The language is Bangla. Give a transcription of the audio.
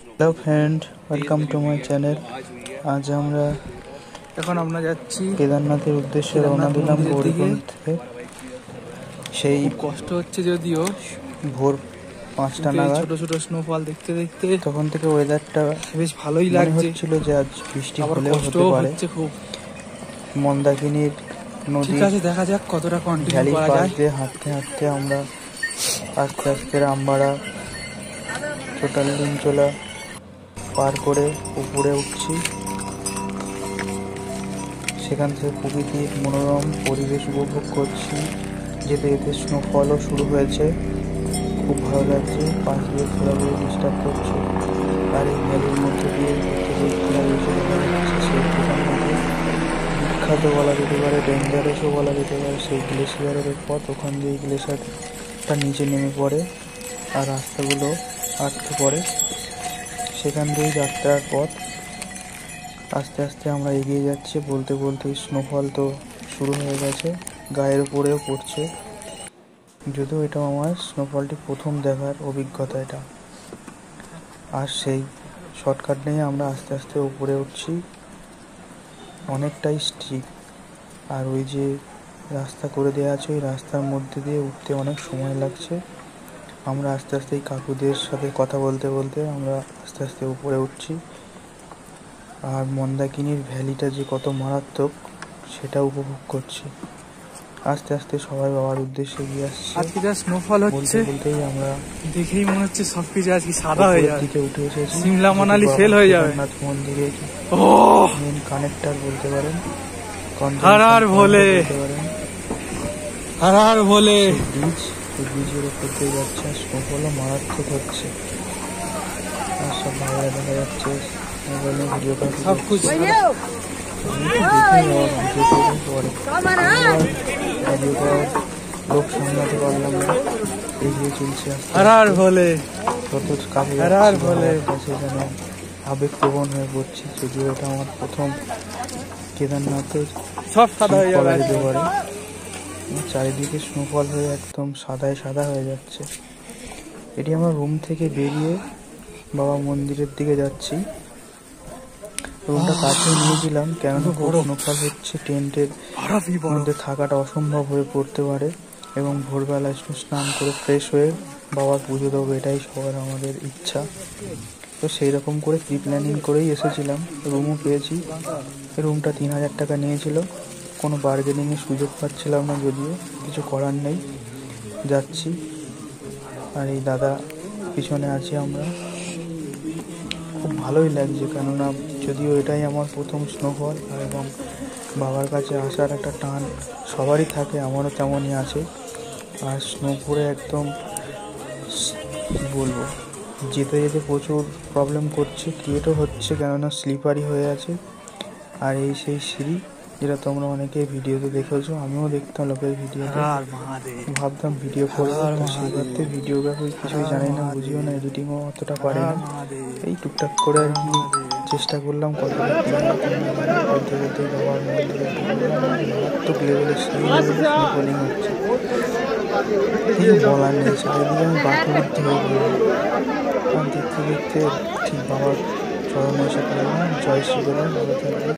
Hello friend, welcome to my channel. আজ আমরা আমরা যাচ্ছি কেদারনাথের উদ্দেশ্যে রওনা দিলাম গৌরীকুণ্ড থেকে। সেই কষ্ট হচ্ছে যদিও, ভোর 5টা নাগাদ। ছোট ছোট স্নোফল দেখতে দেখতে তখন থেকে ওয়েদারটা বেশ ভালোই মনে লাগছে। হচ্ছিল যে আজ বৃষ্টি হলেও হতে কষ্টও পারে। হচ্ছে খুব। মন্দাকিনীর নদী ঠিক আছে, দেখা যাক কতটা কন্টিনিউ ভ্যালির করা পাশ যায়। দিয়ে হাঁটতে হাঁটতে আমরা আস্তে আস্তে রামবাড়া, চোটালিঞ্চলা পার করে উপরে উঠছি। সেখান থেকে প্রকৃতির মনোরম পরিবেশ উপভোগ করছি। যেতে যেতে স্নোফলও শুরু হয়েছে, খুব ভালো লাগছে। পাশ দিয়ে ঘোরাঘুরি ডিস্টার্ব করছে। আর এই ভ্যালির মধ্যে দিয়ে সেই বিখ্যাত বলা যেতে পারে, ডেঞ্জারাসও বলা যেতে পারে সেই গ্লেশিয়ারের পথ। ওখান দিয়ে গ্লেশিয়ারটা নিচে নেমে পড়ে আর রাস্তাগুলো আটকে পড়ে। সেখান দিয়েই যাত্রার পথ। আস্তে আস্তে আমরা এগিয়ে যাচ্ছি। বলতে বলতে স্নোফল তো শুরু হয়ে গেছে, গায়ের উপরেও পড়ছে। যদিও এটা আমার স্নোফলটি প্রথম দেখার অভিজ্ঞতা এটা। আর সেই শর্টকাট নিয়ে আমরা আস্তে আস্তে উপরে উঠছি। অনেকটাই স্ট্রিপ, আর ওই যে রাস্তা করে দেওয়া আছে, ওই রাস্তার মধ্যে দিয়ে উঠতে অনেক সময় লাগছে। আমরা আস্তে আস্তে এই কাকুদের সাথে কথা বলতে বলতে আমরা আস্তে আস্তে উপরে উঠছি। আর মন্দাকিনীর ভ্যালিটা যে কত মারাত্মক সেটা উপভোগ করছি। আস্তে আস্তে সবাই বাবার উদ্দেশ্যে এগিয়ে আসছে। আজকে যা স্নোফল হচ্ছে, বলতেই আমরা দেখেই মনে হচ্ছে সবকিছু আজকে সাদা হয়ে যাবে। দিকে উঠে এসেছি। সিমলা মানালি ফেল হয়ে যাবে। কেদারনাথ মন্দিরে মেন কানেক্টর বলতে পারেন, হর হর ভোলে, হর হর ভোলে। ব্রিজ, এই ব্রিজের উপর দিয়ে যাচ্ছে। স্নোফলও মারাত্মক হচ্ছে। আর সব ভাইরা দেখা যাচ্ছে মোবাইলে ভিডিও সব কিছু লোক সামলাতে পারলাম না, এগিয়ে চলছে। হর হর ভোলে, যত কাছে কাছে যেন আবেগপ্রবণ হয়ে পড়ছি। যদিও এটা আমার প্রথম কেদারনাথের সব সাদা হয়ে যাবে যেতে পারে। চারিদিকে স্নোফল হয়ে একদম সাদায় সাদা হয়ে যাচ্ছে। এটি আমরা রুম থেকে বেরিয়ে বাবা মন্দিরের দিকে যাচ্ছি। রুমটা কাছে নিয়েছিলাম, কেননা স্নোফল হচ্ছে, টেন্টের মধ্যে থাকাটা অসম্ভব হয়ে পড়তে পারে। এবং ভোরবেলা স্নান করে ফ্রেশ হয়ে বাবার পুজো দেবো, এটাই সবার আমাদের ইচ্ছা। তো সেই রকম করে প্রি প্ল্যানিং করেই এসেছিলাম। রুমও পেয়েছি। রুমটা 3000 টাকা নিয়েছিল। কোনো বার্গেনিংয়ের সুযোগ পাচ্ছিলাম না, যদিও কিছু করার নেই। যাচ্ছি, আর এই দাদা পিছনে আছি আমরা। খুব ভালোই লাগছে, কেননা যদিও এটাই আমার প্রথম স্নোফল, এবং বাবার কাছে আসার একটা টান সবারই থাকে, আমারও তেমনই আছে। আর স্নো পরে একদম বলবো, যেতে যেতে প্রচুর প্রবলেম করছে, ক্রিয়েটও হচ্ছে, কেননা স্লিপারি হয়ে আছে। আর এই সেই সিঁড়ি, যেটা তোমরা অনেকে ভিডিওতে দেখেছো, আমিও দেখতাম লোকের ভিডিওতে। ভাবতাম ভিডিও করবো, সেক্ষেত্রে ভিডিওগ্রাফি কিছুই জানি না, বুঝিও না, এডিটিংও অতটা পারে না। এই টুকটাক করে আর কি চেষ্টা করলাম। কতটা বলতে বলতে বাবার মন্দিরে মারাত্মক লেভেলের সেই স্নোফলিং হচ্ছে, কিছু বলার নেই। চারিদিকে আমি বাকরুদ্ধ হয়ে পড়লাম। দেখতে দেখতে ঠিক বাবার চরণে এসে পড়লাম। জয় শ্রী রাম, ভালো থাকবে।